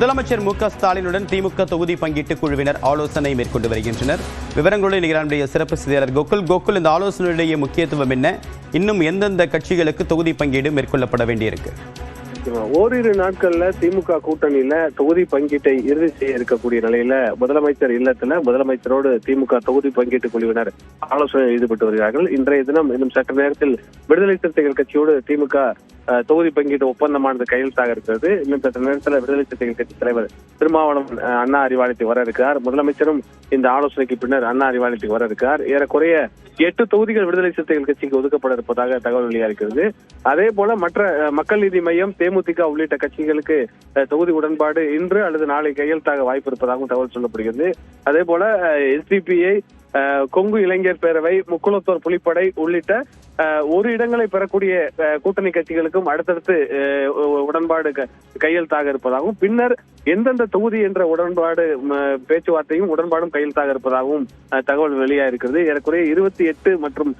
முதலமைச்சர் மு.க.ஸ்டாலினுடன் திமுக தொகுதி பங்கீட்டு குழுவினர் ஆலோசனை மேற்கொண்டு வருகின்றனர். விவரங்களுடன் நிகழ்ச்சிய சிறப்பு செய்தியாளர் கோகுல், இந்த ஆலோசனையுடைய முக்கியத்துவம் என்ன? இன்னும் எந்தெந்த கட்சிகளுக்கு தொகுதி பங்கீடு மேற்கொள்ளப்பட வேண்டியிருக்கு? ஓரிரு நாட்கள்ல திமுக கூட்டணியில தொகுதி பங்கீட்டை இறுதி செய்ய இருக்கக்கூடிய நிலையில முதலமைச்சர் இல்லத்துல முதலமைச்சரோடு திமுக தொகுதி பங்கீட்டு குழுவினர் ஆலோசனையில் ஈடுபட்டு வருகிறார்கள். இன்றைய தினம் இன்னும் சற்று நேரத்தில் விடுதலை சிறுத்தைகள் கட்சியோடு திமுக தொகுதி பங்கீட்டு ஒப்பந்தமானது கையெழுத்தாக இருக்கிறது. இன்னும் சற்று நேரத்தில் விடுதலை சிறுத்தைகள் கட்சி தலைவர் திருமாவளவன் அண்ணா அறிவாலயத்துக்கு வர இருக்கிறார். முதலமைச்சரும் இந்த ஆலோசனைக்கு பின்னர் அண்ணா அறிவாலயத்துக்கு வர இருக்கிறார். ஏறக்குறைய 8 தொகுதிகள் விடுதலை சிறுத்தைகள் கட்சிக்கு ஒதுக்கப்பட இருப்பதாக தகவல் வெளியாகிறது. அதே போல மற்ற மக்கள் நீதி மையம், தேமுதிக உள்ளிட்ட கட்சிகளுக்கு தொகுதி உடன்பாடு இன்று அல்லது நாளை கையெழுத்தாக வாய்ப்பு இருப்பதாகவும் தகவல் சொல்லப்படுகிறது. அதே போல எஸ்டிபிஐ, கொங்கு இளைஞர் பேரவை, முக்குளத்தோர் புலிப்படை உள்ளிட்ட ஒரு இடங்களை பெறக்கூடிய கூட்டணி கட்சிகளுக்கும் அடுத்தடுத்து உடன்பாடு கையெழுத்தாக இருப்பதாகவும், பின்னர் எந்தெந்த தொகுதி என்ற உடன்பாடு பேச்சுவார்த்தையும் உடன்பாடும் கையெழுத்தாக இருப்பதாகவும் தகவல் வெளியாயிருக்கிறது. ஏறக்குறைய 28 மற்றும்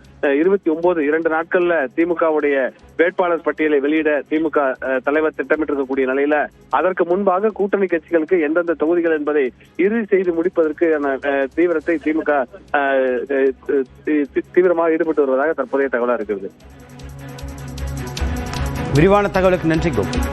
29 2 நாட்கள்ல திமுகவுடைய வேட்பாளர் பட்டியலை வெளியிட திமுக தலைவர் திட்டமிட்டிருக்கக்கூடிய நிலையில அதற்கு முன்பாக கூட்டணி கட்சிகளுக்கு எந்தெந்த தொகுதிகள் என்பதை இறுதி செய்து முடிப்பதற்கான தீவிரத்தை திமுக தீவிரமாக ஈடுபட்டு வருவதாக தற்போதைய தகவலா இருக்கிறது. விரிவான தகவலுக்கு நன்றி கோகுல்.